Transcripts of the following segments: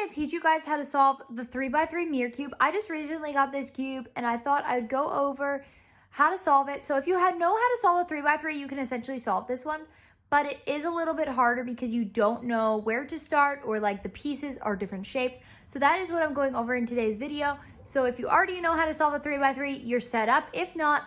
gonna teach you guys how to solve the 3x3 mirror cube. I just recently got this cube and I thought I'd go over how to solve it. So if you know how to solve a 3x3, you can essentially solve this one, but it is a little bit harder because you don't know where to start, or like the pieces are different shapes. So that is what I'm going over in today's video. So if you already know how to solve a 3x3, you're set up. If not,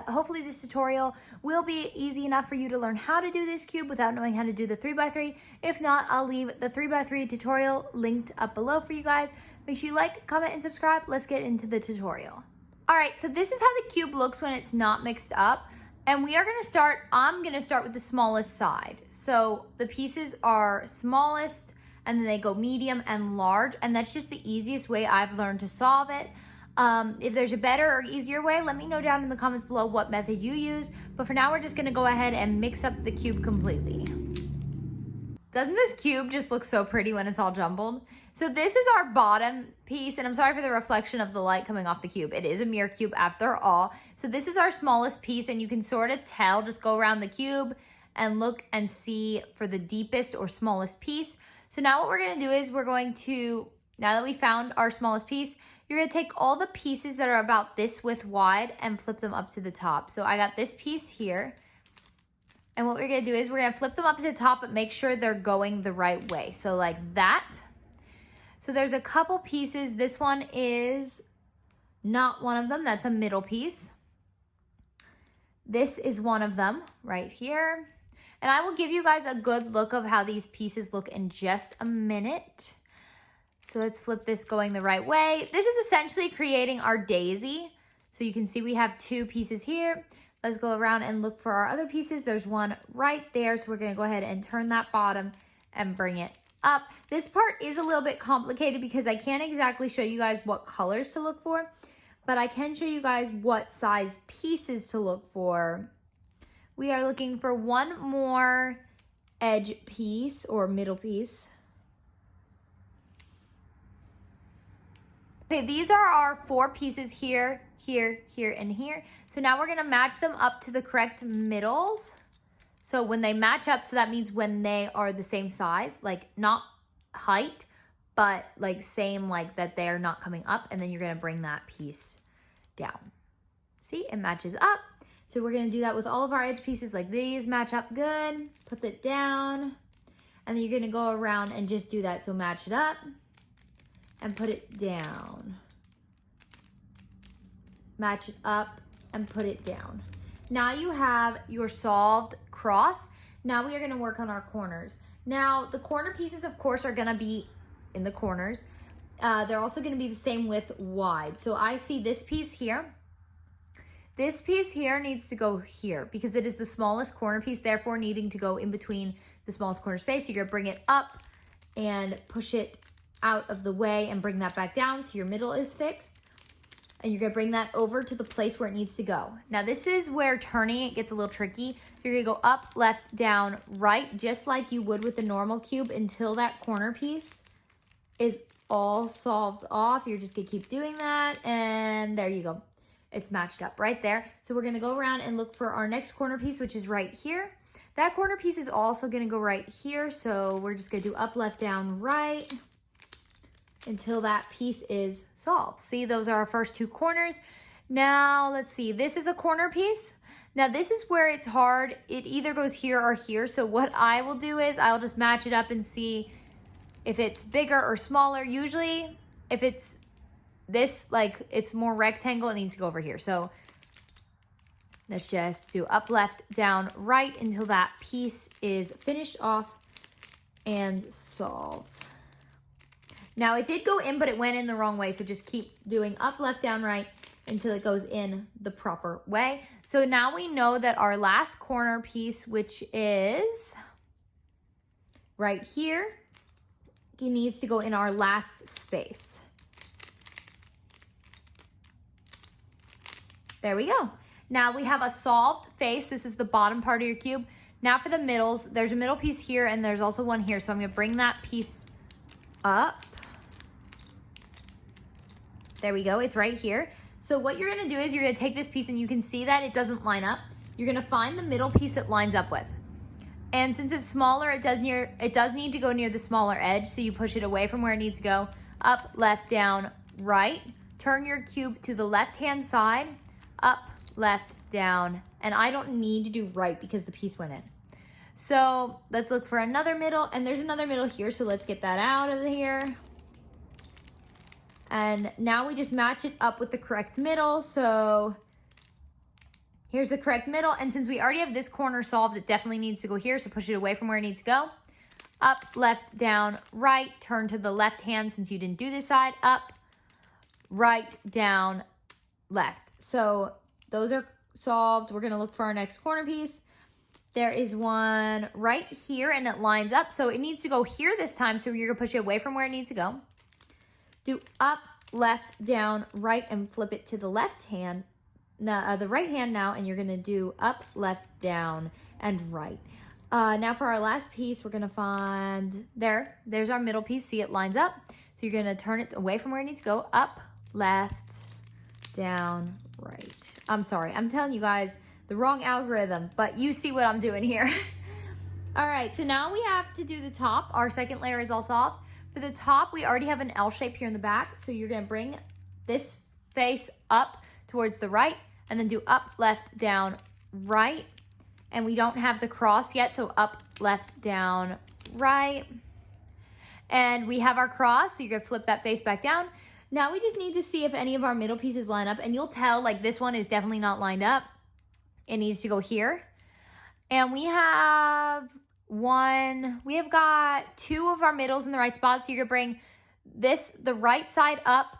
hopefully this tutorial will be easy enough for you to learn how to do this cube without knowing how to do the 3x3. If not, I'll leave the 3x3 tutorial linked up below for you guys. Make sure you like, comment, and subscribe. Let's get into the tutorial. All right, so this is how the cube looks when it's not mixed up. And I'm gonna start with the smallest side. So the pieces are smallest, and then they go medium and large, and that's just the easiest way I've learned to solve it. If there's a better or easier way, let me know down in the comments below what method you use. But for now, we're just gonna go ahead and mix up the cube completely. Doesn't this cube just look so pretty when it's all jumbled? So this is our bottom piece, and I'm sorry for the reflection of the light coming off the cube. It is a mirror cube after all. So this is our smallest piece, and you can sort of tell, just go around the cube and look and see for the deepest or smallest piece. So now what we're gonna do is now that we found our smallest piece, you're gonna take all the pieces that are about this width wide and flip them up to the top. So I got this piece here. And what we're gonna do is we're gonna flip them up to the top, but make sure they're going the right way. So like that. So there's a couple pieces. This one is not one of them. That's a middle piece. This is one of them right here. And I will give you guys a good look of how these pieces look in just a minute. So let's flip this going the right way. This is essentially creating our daisy. So you can see we have two pieces here. Let's go around and look for our other pieces. There's one right there. So we're gonna go ahead and turn that bottom and bring it up. This part is a little bit complicated because I can't exactly show you guys what colors to look for, but I can show you guys what size pieces to look for. We are looking for one more edge piece or middle piece. Okay, these are our four pieces here, here, here, and here. So now we're gonna match them up to the correct middles. So when they match up, so that means when they are the same size, like not height, but like same, like that they're not coming up, and then you're gonna bring that piece down. See, it matches up. So we're gonna do that with all of our edge pieces like these, match up good, put it down, and then you're gonna go around and just do that. So match it up and put it down. Match it up and put it down. Now you have your solved cross. Now we are gonna work on our corners. Now the corner pieces, of course, are gonna be in the corners. They're also gonna be the same width wide. So I see this piece here. This piece here needs to go here because it is the smallest corner piece, therefore needing to go in between the smallest corner space. You're gonna bring it up and push it out of the way and bring that back down so your middle is fixed. And you're gonna bring that over to the place where it needs to go. Now this is where turning it gets a little tricky. You're gonna go up, left, down, right, just like you would with the normal cube until that corner piece is all solved off. You're just gonna keep doing that, and there you go. It's matched up right there. So we're gonna go around and look for our next corner piece, which is right here. That corner piece is also gonna go right here. So we're just gonna do up, left, down, right, until that piece is solved. See, those are our first two corners. Now, let's see, this is a corner piece. Now this is where it's hard. It either goes here or here. So what I will do is I'll just match it up and see if it's bigger or smaller. Usually if it's this, like it's more rectangle, it needs to go over here. So let's just do up, left, down, right until that piece is finished off and solved. Now it did go in, but it went in the wrong way. So just keep doing up, left, down, right until it goes in the proper way. So now we know that our last corner piece, which is right here, it needs to go in our last space. There we go. Now we have a solved face. This is the bottom part of your cube. Now for the middles, there's a middle piece here and there's also one here. So I'm gonna bring that piece up. There we go, it's right here. So what you're gonna do is you're gonna take this piece and you can see that it doesn't line up. You're gonna find the middle piece it lines up with. And since it's smaller, it does need to go near the smaller edge. So you push it away from where it needs to go. Up, left, down, right. Turn your cube to the left-hand side. Up, left, down. And I don't need to do right because the piece went in. So let's look for another middle. And there's another middle here. So let's get that out of here. And now we just match it up with the correct middle. So here's the correct middle. And since we already have this corner solved, it definitely needs to go here. So push it away from where it needs to go. Up, left, down, right. Turn to the left hand since you didn't do this side. Up, right, down, left. So those are solved. We're going to look for our next corner piece. There is one right here and it lines up. So it needs to go here this time. So you're going to push it away from where it needs to go. Do up, left, down, right, and flip it to the left hand. Now, the right hand now, and you're going to do up, left, down, and right. Now for our last piece, we're going to find there's our middle piece. See, it lines up. So you're going to turn it away from where it needs to go. Up, left, down, right. I'm sorry. I'm telling you guys the wrong algorithm, but you see what I'm doing here. All right, so now we have to do the top. Our second layer is all solved. For the top, we already have an L shape here in the back. So you're going to bring this face up towards the right and then do up, left, down, right. And we don't have the cross yet. So up, left, down, right. And we have our cross. So you're going to flip that face back down. Now we just need to see if any of our middle pieces line up. And you'll tell like this one is definitely not lined up. It needs to go here. And we have got two of our middles in the right spot. So you're gonna bring the right side up,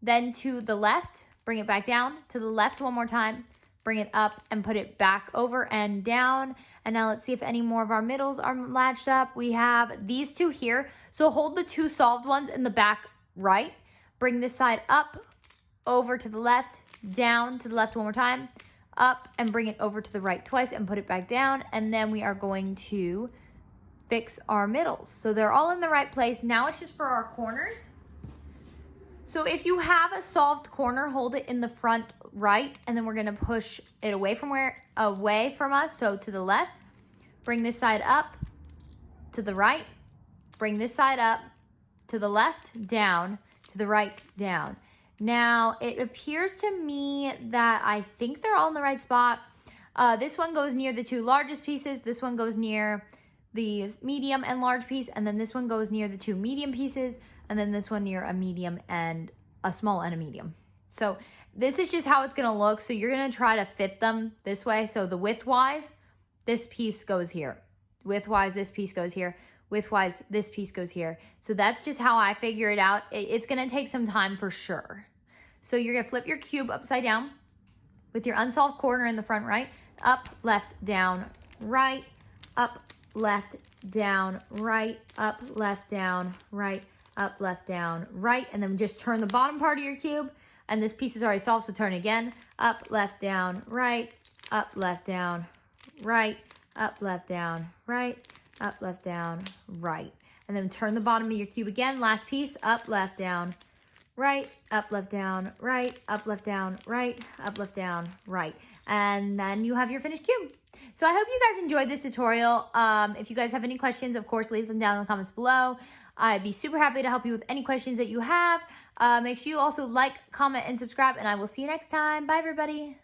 then to the left, bring it back down, to the left one more time, bring it up and put it back over and down. And now let's see if any more of our middles are latched up. We have these two here. So hold the two solved ones in the back right, bring this side up, over to the left, down to the left one more time, up and bring it over to the right twice and put it back down. And then we are going to fix our middles. So they're all in the right place. Now it's just for our corners. So if you have a solved corner, hold it in the front right, and then we're gonna push it away from us. So to the left, bring this side up to the right, bring this side up to the left, down, to the right, down. Now, it appears to me that I think they're all in the right spot. This one goes near the two largest pieces. This one goes near the medium and large piece. And then this one goes near the two medium pieces. And then this one near a medium and a small and a medium. So this is just how it's going to look. So you're going to try to fit them this way. So the width-wise, this piece goes here. Width-wise, this piece goes here. Width-wise, this piece goes here. So that's just how I figure it out. It's going to take some time for sure. So you're going to flip your cube upside down with your unsolved corner in the front right. Up, left, down, right. Up, left, down, right. Up, left, down, right. Up, left, down, right. And then just turn the bottom part of your cube. And this piece is already solved, so turn again. Up, left, down, right. Up, left, down, right. Up, left, down, right. Up, left, down, right. And then turn the bottom of your cube again. Last piece. Up, left, down, right, up, left, down, right, up, left, down, right, up, left, down, right. And then you have your finished cube. So I hope you guys enjoyed this tutorial. If you guys have any questions, of course, leave them down in the comments below. I'd be super happy to help you with any questions that you have. Make sure you also like, comment, and subscribe, and I will see you next time. Bye, everybody.